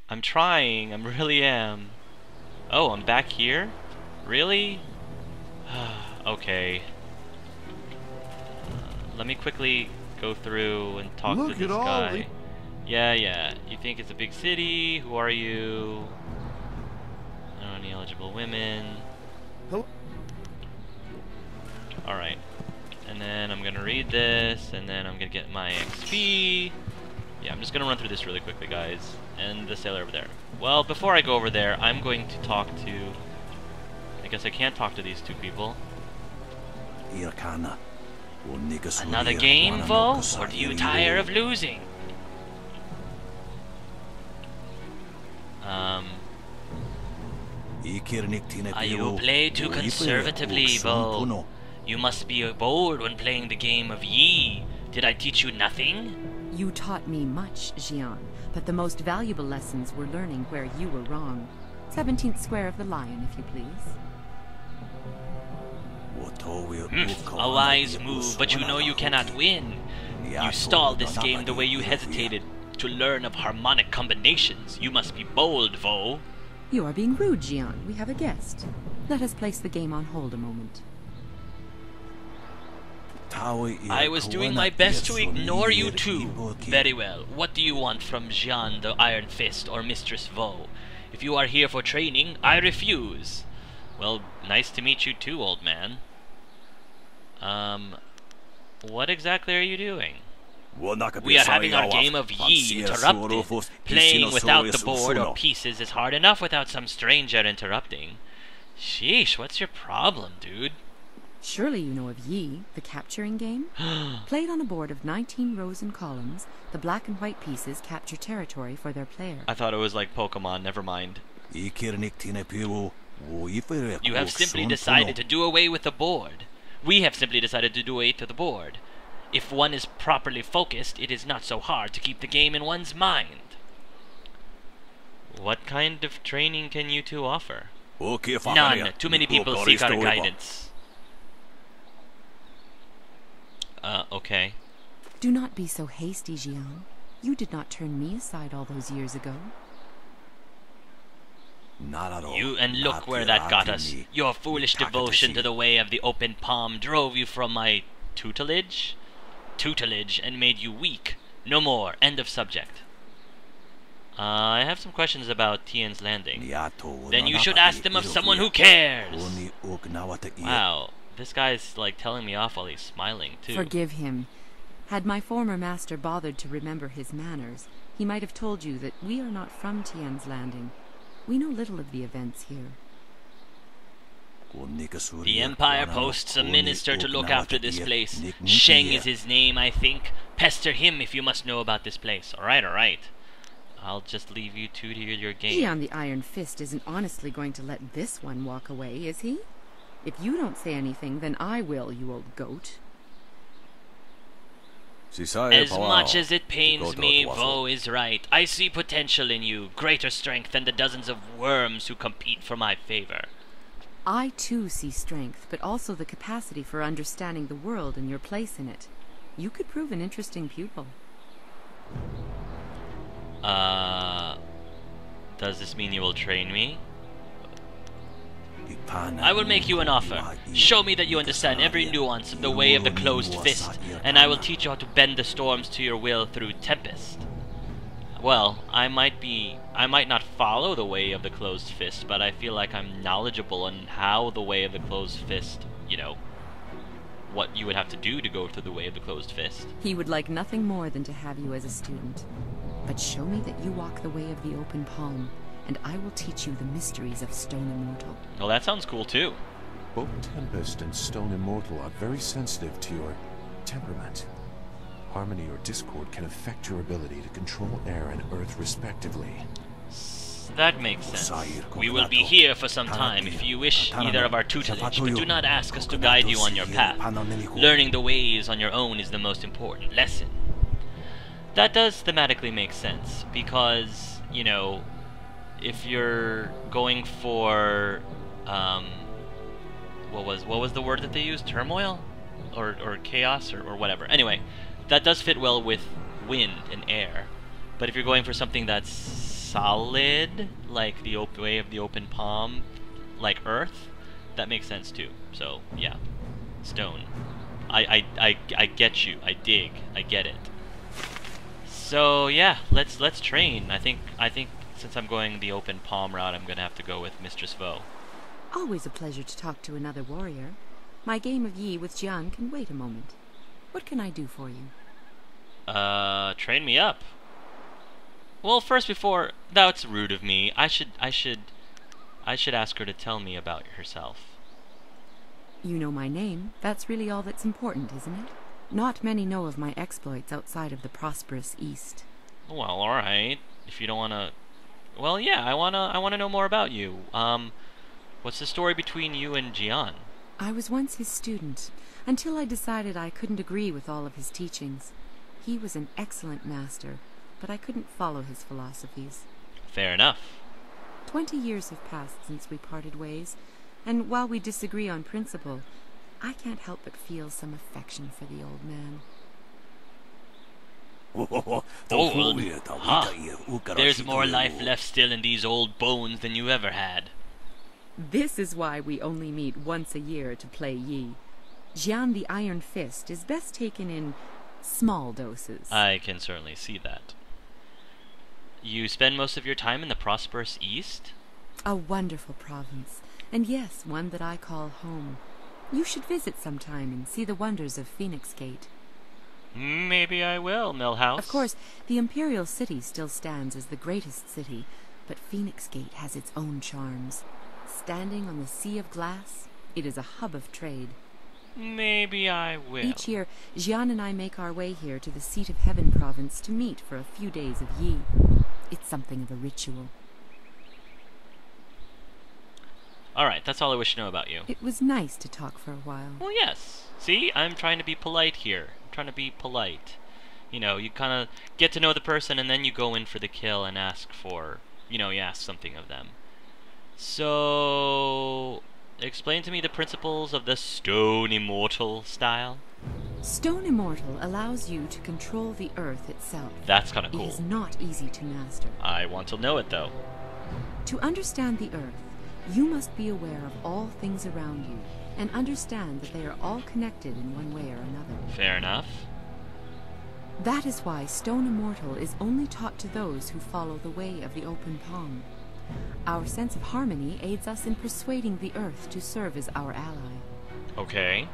I'm trying, I really am. Oh, I'm back here? Really? Okay. Let me quickly go through and talk to this guy. Yeah. You think it's a big city? Who are you? Any eligible women? Alright. And then I'm gonna read this, and then I'm gonna get my XP. Yeah, I'm just gonna run through this really quickly, guys. And the sailor over there. Well, before I go over there, I'm going to talk to... I guess I can't talk to these two people. Another game, Vo? Or do you tire of losing? You play too conservatively, Vo. You must be bold when playing the game of Yi. Did I teach you nothing? You taught me much, Jian, but the most valuable lessons were learning where you were wrong. 17th square of the lion, if you please. A wise move, but you know you cannot win. You stalled this game the way you hesitated to learn of harmonic combinations. You must be bold, Vo. You are being rude, Jian. We have a guest. Let us place the game on hold a moment. I was doing my best to ignore you too. Very well. What do you want from Jian the Iron Fist or Mistress Vo? If you are here for training, I refuse. Well, nice to meet you too, old man. What exactly are you doing? We are having our game of Yi interrupted. Playing without the board or pieces is hard enough without some stranger interrupting. Sheesh, what's your problem, dude? Surely you know of Yi, the capturing game? Played on a board of 19 rows and columns, the black and white pieces capture territory for their player. I thought it was like Pokemon, never mind. You have simply decided to do away with the board. We have simply decided to do away to the board. If one is properly focused, it is not so hard to keep the game in one's mind. What kind of training can you two offer? None. Too many people seek our guidance. Okay. Do not be so hasty, Jian. You did not turn me aside all those years ago. And look where that got us. Your foolish devotion to the way of the open palm drove you from my tutelage and made you weak. No more. End of subject. I have some questions about Tien's landing. Then you should ask them of someone who cares. Wow, this guy's like telling me off while he's smiling too. Forgive him. Had my former master bothered to remember his manners, he might have told you that we are not from Tien's landing. We know little of the events here. The Empire posts a minister to look after this place. Sheng is his name, I think. Pester him if you must know about this place. Alright. I'll just leave you two to your game. Jian the Iron Fist isn't honestly going to let this one walk away, is he? If you don't say anything, then I will, you old goat. As much as it pains me, Vo is right. I see potential in you, greater strength than the dozens of worms who compete for my favor. I too see strength, but also the capacity for understanding the world and your place in it. You could prove an interesting pupil. Does this mean you will train me? I will make you an offer. Show me that you understand every nuance of the way of the closed fist, and I will teach you how to bend the storms to your will through tempest. Well, I might not follow the way of the closed fist, but I feel like I'm knowledgeable on how the way of the closed fist, you know, what you would have to do to go through the way of the closed fist. He would like nothing more than to have you as a student. But show me that you walk the way of the open palm, and I will teach you the mysteries of Stone Immortal. Well, that sounds cool too. Both Tempest and Stone Immortal are very sensitive to your temperament. Harmony or discord can affect your ability to control air and earth respectively. That makes sense. We will be here for some time if you wish either of our tutelage, but do not ask us to guide you on your path. Learning the ways on your own is the most important lesson. That does thematically make sense, because, you know, if you're going for, what was the word that they used? Turmoil? Or chaos, or whatever. Anyway, that does fit well with wind and air. But if you're going for something that's solid, like the way of the open palm, like earth, that makes sense too. So yeah, stone. I get you. I dig. I get it. So yeah, let's train. I think since I'm going the open palm route, I'm gonna have to go with Mistress Vo. Always a pleasure to talk to another warrior. My game of Yi with Jian can wait a moment. What can I do for you? Train me up. Well, first before that's rude of me. I should ask her to tell me about herself. You know my name. That's really all that's important, isn't it? Not many know of my exploits outside of the prosperous East. Well, all right. If you don't wanna, well, yeah, I wanna know more about you. What's the story between you and Jian? I was once his student, until I decided I couldn't agree with all of his teachings. He was an excellent master, but I couldn't follow his philosophies. Fair enough. 20 years have passed since we parted ways, and while we disagree on principle, I can't help but feel some affection for the old man. Old? Huh. There's more life left still in these old bones than you ever had. This is why we only meet once a year to play Yi. Jian the Iron Fist is best taken in small doses. I can certainly see that. You spend most of your time in the prosperous East? A wonderful province, and yes, one that I call home. You should visit sometime and see the wonders of Phoenix Gate. Maybe I will, Millhouse. Of course, the Imperial City still stands as the greatest city, but Phoenix Gate has its own charms. Standing on the sea of glass, it is a hub of trade. Maybe I will. Each year, Jian and I make our way here to the Seat of Heaven province to meet for a few days of Yi. It's something of a ritual. Alright, that's all I wish to know about you. It was nice to talk for a while. Well, yes. See, I'm trying to be polite here. I'm trying to be polite. You know, you kind of get to know the person and then you go in for the kill and ask for, you know, you ask something of them. So, explain to me the principles of the Stone Immortal style. Stone Immortal allows you to control the earth itself. That's kind of cool. It is not easy to master. I want to know it, though. To understand the earth, you must be aware of all things around you, and understand that they are all connected in one way or another. Fair enough. That is why Stone Immortal is only taught to those who follow the way of the open palm. Our sense of harmony aids us in persuading the earth to serve as our ally. Okay.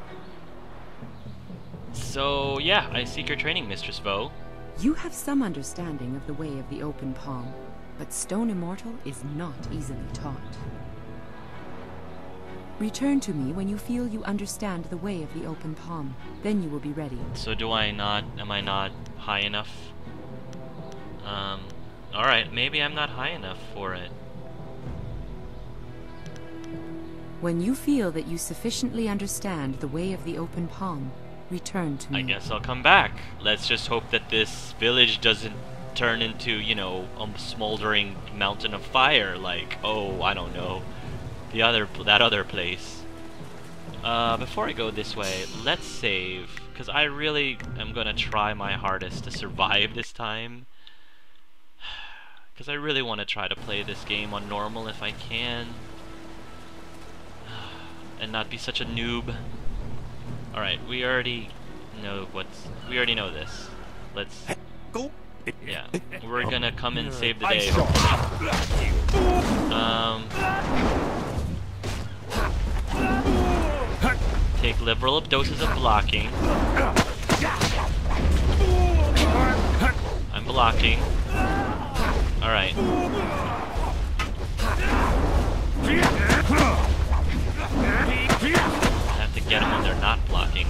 So, yeah, I seek your training, Mistress Vo. You have some understanding of the way of the open palm, but Stone Immortal is not easily taught. Return to me when you feel you understand the way of the open palm. Then you will be ready. So am I not high enough? Alright, maybe I'm not high enough for it. When you feel that you sufficiently understand the way of the open palm, return to me. I guess I'll come back. Let's just hope that this village doesn't turn into, you know, a smoldering mountain of fire, like, oh, I don't know, that other place. Before I go this way, let's save, because I really am gonna try my hardest to survive this time. Because I really want to try to play this game on normal if I can. And not be such a noob. Alright, we already know this. Let's... Go. Yeah, we're gonna come and save the day. Take liberal doses of blocking. I'm blocking. Alright. I have to get them when they're not blocking.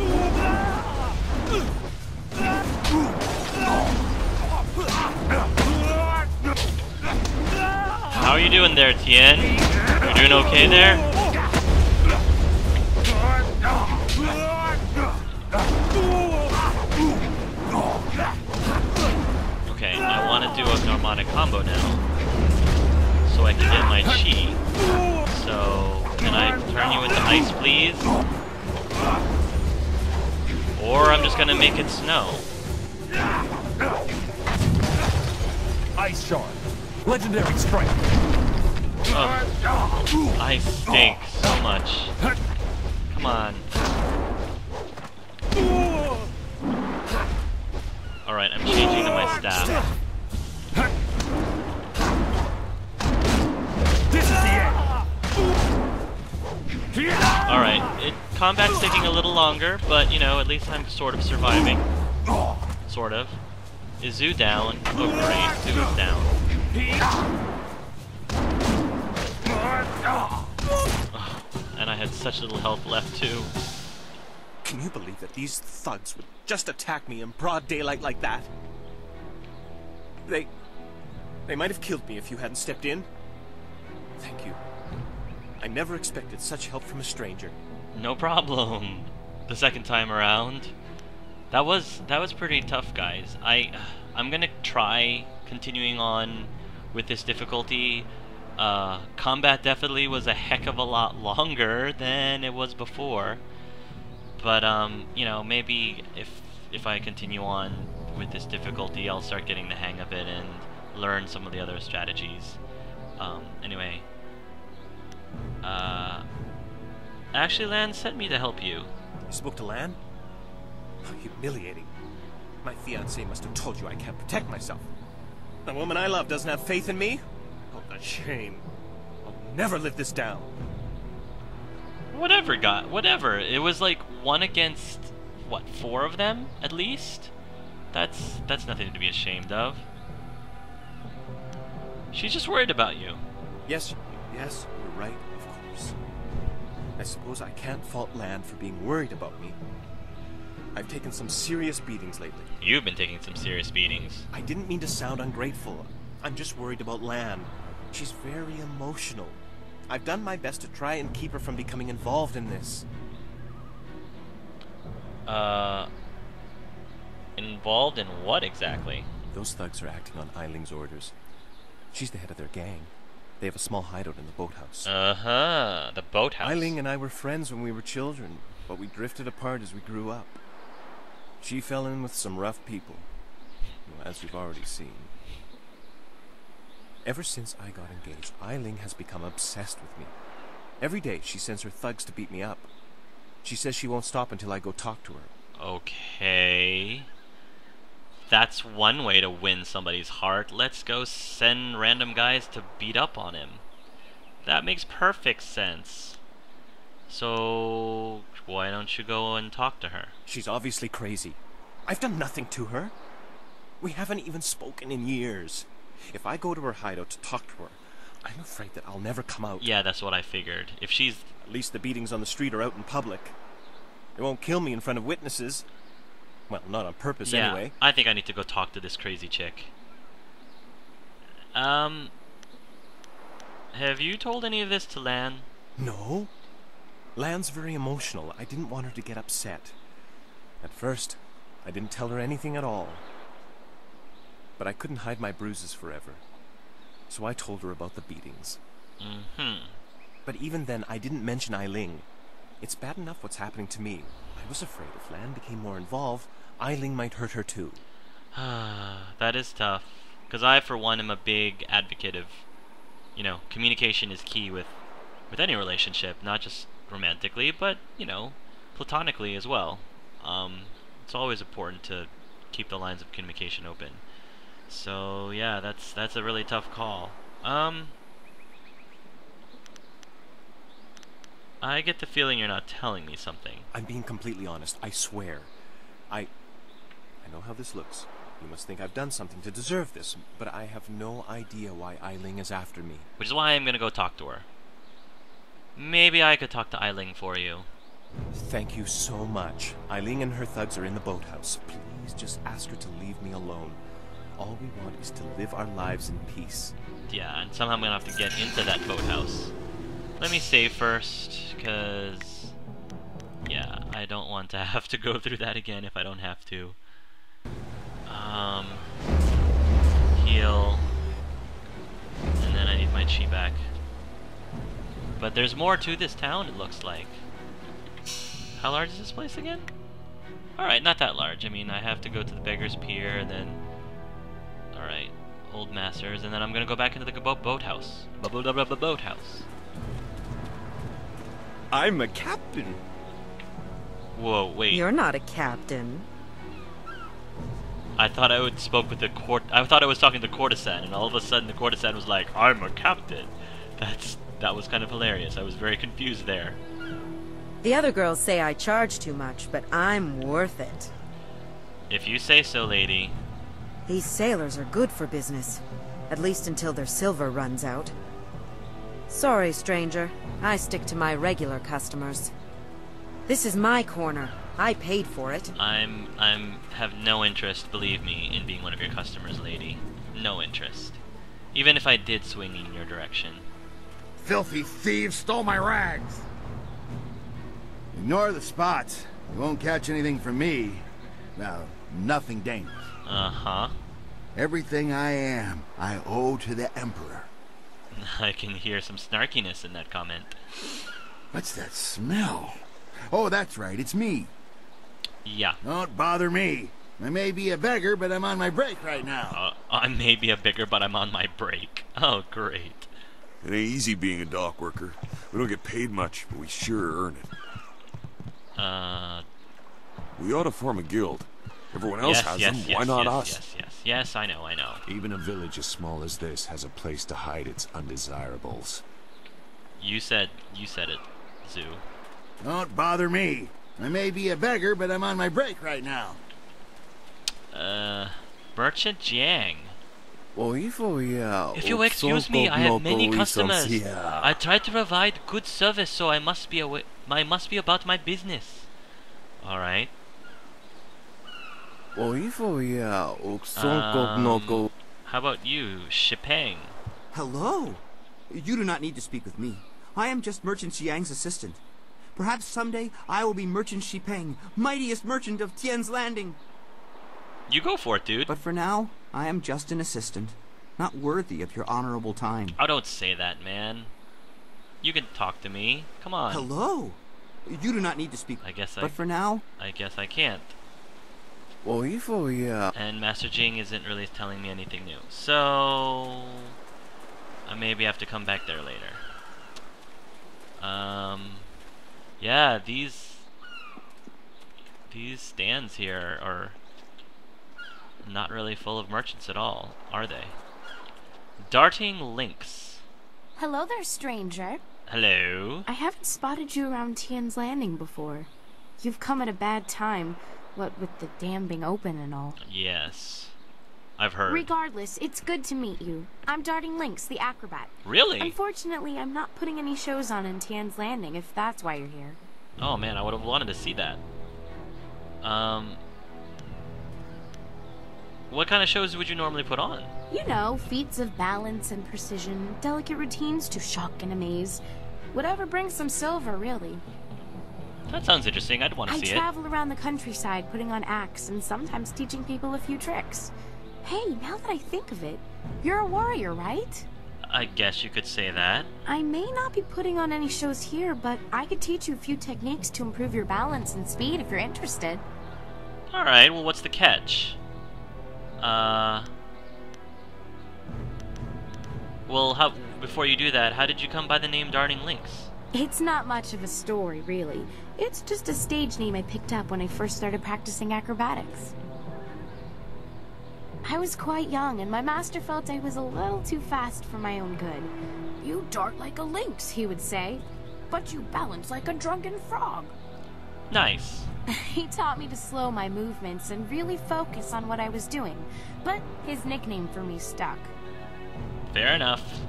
How are you doing there, Tien? You doing okay there? Okay, I want to do a harmonic combo now, so I can get my chi. So, can I turn you into ice, please? Or I'm just gonna make it snow. Ice shard. Legendary strike. Oh, I stink so much. Come on. Alright, I'm changing to my staff. This is the end. Alright, combat's taking a little longer, but, you know, at least I'm sort of surviving. Sort of. Is Zoo down? Oh great, Zoo is down. Oh, and I had such little health left too. Can you believe that these thugs would just attack me in broad daylight like that? They might have killed me if you hadn't stepped in. Thank you. I never expected such help from a stranger. No problem. The second time around. That was pretty tough, guys. I'm gonna try continuing on with this difficulty. Combat definitely was a heck of a lot longer than it was before. But you know, maybe if I continue on with this difficulty, I'll start getting the hang of it and learn some of the other strategies. Anyway. Actually, Lan sent me to help you. You spoke to Lan? How humiliating. My fiancé must have told you I can't protect myself. The woman I love doesn't have faith in me? Oh, the shame. I'll never live this down. Whatever, whatever. It was like 1 against, what, 4 of them, at least? That's nothing to be ashamed of. She's just worried about you. Yes, you're right, of course. I suppose I can't fault Lan for being worried about me. I've taken some serious beatings lately. You've been taking some serious beatings. I didn't mean to sound ungrateful. I'm just worried about Lan. She's very emotional. I've done my best to try and keep her from becoming involved in this. Involved in what exactly? Those thugs are acting on Eiling's orders. She's the head of their gang. They have a small hideout in the boathouse. Uh-huh, the boathouse. Eiling and I were friends when we were children, but we drifted apart as we grew up. She fell in with some rough people, as we've already seen. Ever since I got engaged, Eiling has become obsessed with me. Every day she sends her thugs to beat me up. She says she won't stop until I go talk to her. Okay. That's one way to win somebody's heart. Let's go send random guys to beat up on him. That makes perfect sense. So, why don't you go and talk to her? She's obviously crazy. I've done nothing to her. We haven't even spoken in years. If I go to her hideout to talk to her, I'm afraid that I'll never come out. Yeah, that's what I figured. If she's... At least the beatings on the street are out in public. They won't kill me in front of witnesses. Well, not on purpose anyway. I think I need to go talk to this crazy chick. Have you told any of this to Lan? No. Lan's very emotional. I didn't want her to get upset. At first, I didn't tell her anything at all. But I couldn't hide my bruises forever. So I told her about the beatings. Mm-hmm. But even then, I didn't mention Eiling. It's bad enough what's happening to me. I was afraid if Lan became more involved, Eiling might hurt her too. That is tough. Because I, for one, am a big advocate of, you know, communication is key with any relationship, not just romantically, but, you know, platonically as well. It's always important to keep the lines of communication open. So, yeah, that's a really tough call. I get the feeling you're not telling me something. I'm being completely honest, I swear. I know how this looks. You must think I've done something to deserve this, but I have no idea why Eiling is after me. Which is why I'm gonna go talk to her. Maybe I could talk to Eiling for you. Thank you so much. Eiling and her thugs are in the boathouse. Please just ask her to leave me alone. All we want is to live our lives in peace. Yeah, and somehow I'm gonna have to get into that boathouse. Let me save first, because... yeah, I don't want to have to go through that again if I don't have to. Heal. And then I need my chi back. But there's more to this town, it looks like. How large is this place again? Alright, not that large. I mean, I have to go to the Beggar's Pier, and then... alright. old masters, and then I'm gonna go back into the boathouse. Boathouse. I'm a captain. Whoa, wait. You're not a captain. I thought I spoke with the I thought I was talking to courtesan, and all of a sudden the courtesan was like, "I'm a captain." That was kind of hilarious. I was very confused there. The other girls say I charge too much, but I'm worth it. If you say so, lady. These sailors are good for business. At least until their silver runs out. Sorry, stranger. I stick to my regular customers. This is my corner. I paid for it. I'm have no interest, believe me, in being one of your customers, lady. No interest. Even if I did swing in your direction. Filthy thieves stole my rags. Ignore the spots. You won't catch anything from me. Well, nothing dangerous. Uh-huh. Everything I am, I owe to the Emperor. I can hear some snarkiness in that comment. What's that smell? Oh, that's right, it's me. Yeah. Don't bother me. I may be a beggar, but I'm on my break right now. I may be a beggar, but I'm on my break. Oh, great. It ain't easy being a dock worker. We don't get paid much, but we sure earn it. We ought to form a guild. Everyone else has them, why not us? Yes, I know. Even a village as small as this has a place to hide its undesirables. You said it, Zoo. Don't bother me. I may be a beggar, but I'm on my break right now. Merchant Jiang. If If you will excuse me, I have many customers. I try to provide good service, so I must be about my business. All right. How about you, Shipeng? Hello. You do not need to speak with me. I am just Merchant Xiang's assistant. Perhaps someday I will be Merchant Shipeng, mightiest merchant of Tien's Landing. You go for it, dude. But for now, I am just an assistant, not worthy of your honorable time. Oh, don't say that, man. You can talk to me. Come on. Hello. You do not need to speak. But for now, I guess I can't. And Master Jing isn't really telling me anything new. So I maybe have to come back there later. Yeah, these stands here are not really full of merchants at all, are they? Darting Lynx. Hello there, stranger. Hello. I haven't spotted you around Tien's Landing before. You've come at a bad time, what with the dam being open and all. Yes, I've heard. Regardless, it's good to meet you. I'm Darting Lynx, the acrobat. Really? Unfortunately, I'm not putting any shows on in Tien's Landing, if that's why you're here. Oh man, I would have wanted to see that. What kind of shows would you normally put on? You know, feats of balance and precision, delicate routines to shock and amaze. Whatever brings some silver, really. That sounds interesting. I'd want to see it. I travel around the countryside putting on acts and sometimes teaching people a few tricks. Hey, now that I think of it, you're a warrior, right? I guess you could say that. I may not be putting on any shows here, but I could teach you a few techniques to improve your balance and speed if you're interested. Alright, well what's the catch? Well, before you do that, how did you come by the name Darting Lynx? It's not much of a story, really. It's just a stage name I picked up when I first started practicing acrobatics. I was quite young, and my master felt I was a little too fast for my own good. You dart like a lynx, he would say, but you balance like a drunken frog. Nice. He taught me to slow my movements and really focus on what I was doing, but his nickname for me stuck. Fair enough.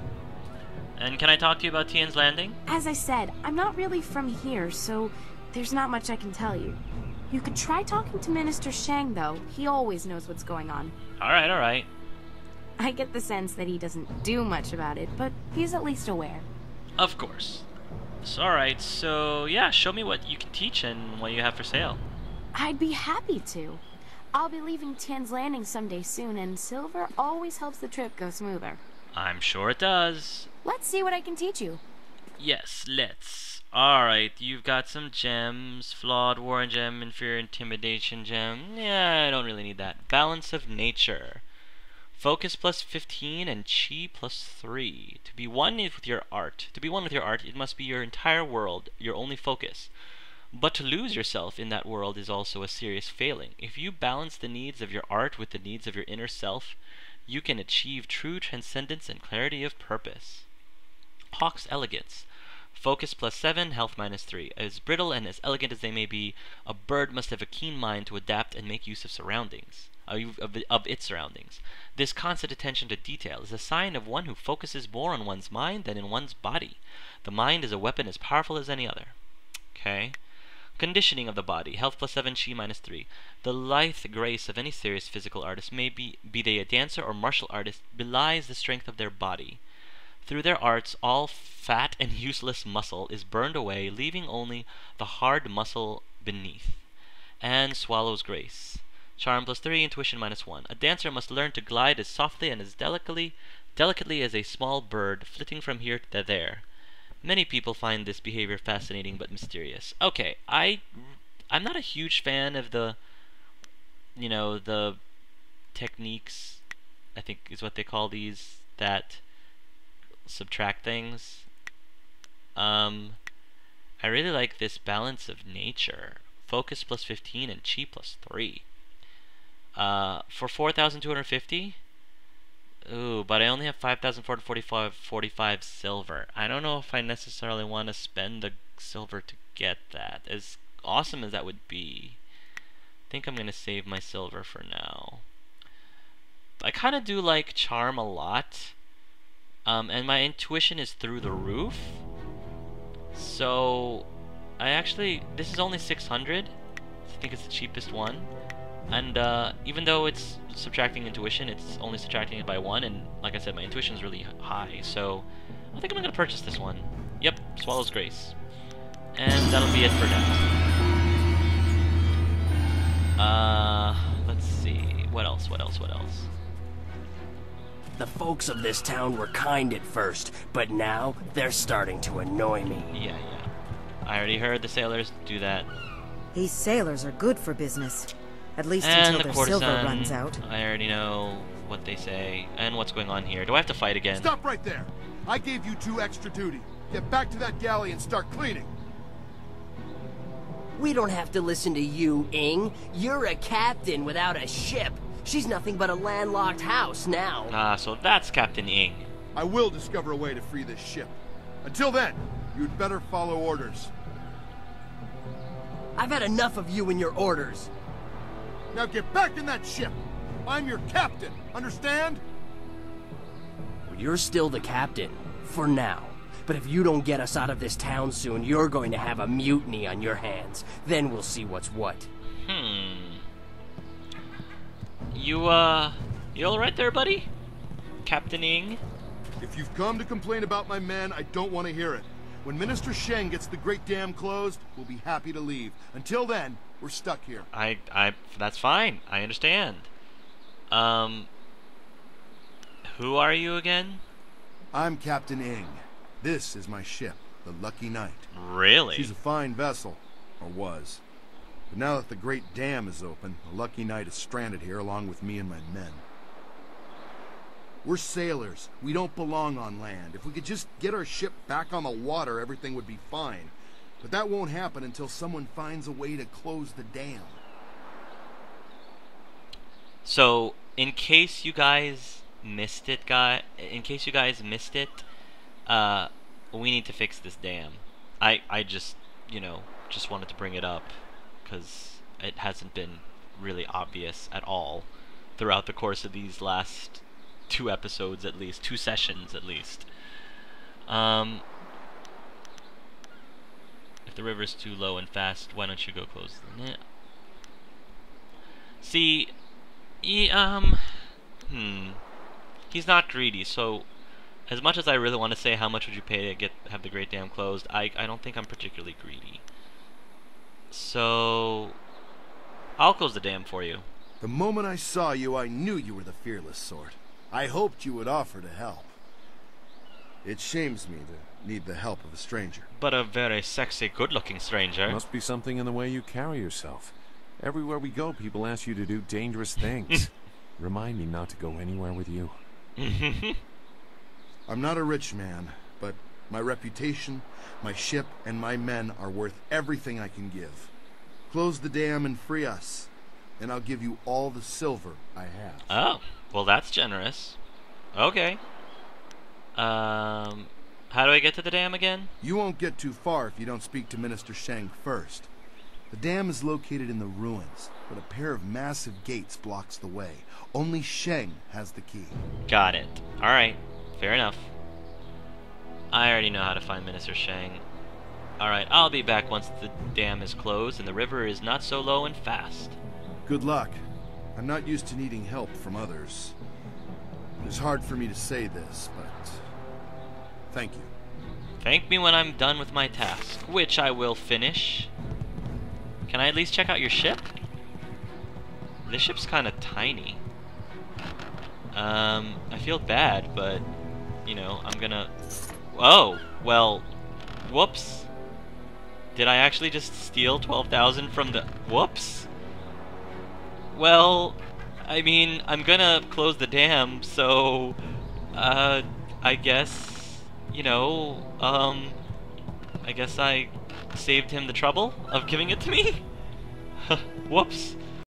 And can I talk to you about Tien's Landing? As I said, I'm not really from here, so there's not much I can tell you. You could try talking to Minister Shang, though. He always knows what's going on. Alright. I get the sense that he doesn't do much about it, but he's at least aware. Of course. So, alright, so yeah, show me what you can teach and what you have for sale. I'd be happy to. I'll be leaving Tien's Landing someday soon, and silver always helps the trip go smoother. I'm sure it does. Let's see what I can teach you. Yes, let's. Alright, you've got some gems. Flawed Warren Gem, Inferior Intimidation Gem. Yeah, I don't really need that. Balance of Nature. Focus plus 15 and chi plus 3. To be one with your art. To be one with your art, it must be your entire world, your only focus. But to lose yourself in that world is also a serious failing. If you balance the needs of your art with the needs of your inner self, you can achieve true transcendence and clarity of purpose. Hawk's elegance. Focus plus 7, health minus 3. As brittle and as elegant as they may be, a bird must have a keen mind to adapt and make use of surroundings. Of its surroundings. This constant attention to detail is a sign of one who focuses more on one's mind than in one's body. The mind is a weapon as powerful as any other. Okay. Conditioning of the body. Health plus 7, chi minus 3. The lithe grace of any serious physical artist, be they a dancer or martial artist, belies the strength of their body. Through their arts, all fat and useless muscle is burned away, leaving only the hard muscle beneath. And swallows grace. Charm plus 3, intuition minus 1. A dancer must learn to glide as softly and as delicately as a small bird, flitting from here to there. Many people find this behavior fascinating but mysterious. Okay, I'm not a huge fan of the techniques, I think is what they call these, that subtract things. I really like this balance of nature. Focus plus 15 and chi plus 3. For 4,250. Ooh, but I only have 5,445 silver. I don't know if I necessarily want to spend the silver to get that. As awesome as that would be, I think I'm going to save my silver for now. I kind of do like charm a lot. And my intuition is through the roof. So, this is only 600. I think it's the cheapest one. And even though it's subtracting intuition, it's only subtracting it by 1, and like I said, my intuition is really high, so I think I'm going to purchase this one. Yep, Swallow's Grace. And that'll be it for now. Let's see. What else? The folks of this town were kind at first, but now they're starting to annoy me. Yeah. I already heard the sailors do that. These sailors are good for business. At least and until their silver courtesan, runs out. I already know what they say and what's going on here. Do I have to fight again? Stop right there! I gave you 2 extra duty. Get back to that galley and start cleaning. We don't have to listen to you, Ing. You're a captain without a ship. She's nothing but a landlocked house now. Ah, so that's Captain Ing. I will discover a way to free this ship. Until then, you'd better follow orders. I've had enough of you and your orders. Now get back in that ship! I'm your captain, understand? You're still the captain, for now. But if you don't get us out of this town soon, you're going to have a mutiny on your hands. Then we'll see what's what. You alright there, buddy? Captain Ing? If you've come to complain about my men, I don't want to hear it. When Minister Sheng gets the Great Dam closed, we'll be happy to leave. Until then, we're stuck here. That's fine. I understand. Who are you again? I'm Captain Ing. This is my ship, the Lucky Knight. Really? She's a fine vessel, or was. But now that the Great Dam is open, the Lucky Knight is stranded here along with me and my men. We're sailors. We don't belong on land. If we could just get our ship back on the water, everything would be fine. But that won't happen until someone finds a way to close the dam. So, in case you guys missed it, we need to fix this dam. I just wanted to bring it up because it hasn't been really obvious at all throughout the course of these last 2 episodes, at least 2 sessions at least. If the river is too low and fast, why don't you go close the net? See, he's not greedy, so as much as I really want to say how much would you pay to have the Great Dam closed, I don't think I'm particularly greedy. So I'll close the dam for you. The moment I saw you, I knew you were the fearless sort. I hoped you would offer to help. It shames me to need the help of a stranger. But a very sexy, good-looking stranger. Must be something in the way you carry yourself. Everywhere we go, people ask you to do dangerous things. Remind me not to go anywhere with you. I'm not a rich man, but my reputation, my ship, and my men are worth everything I can give. Close the dam and free us, and I'll give you all the silver I have. Oh, well that's generous. Okay. How do I get to the dam again? You won't get too far if you don't speak to Minister Shang first. The dam is located in the ruins, but a pair of massive gates blocks the way. Only Shang has the key. Got it. Alright, fair enough. I already know how to find Minister Shang. Alright, I'll be back once the dam is closed and the river is not so low and fast. Good luck. I'm not used to needing help from others. It's hard for me to say this, but thank you. Thank me when I'm done with my task, which I will finish. Can I at least check out your ship? This ship's kind of tiny. I feel bad, but, you know, I'm gonna... Oh, well, whoops. Did I actually just steal 12,000 from the... Whoops. Well, I mean, I'm gonna close the dam, so... I guess, you know, I guess I saved him the trouble of giving it to me? Whoops.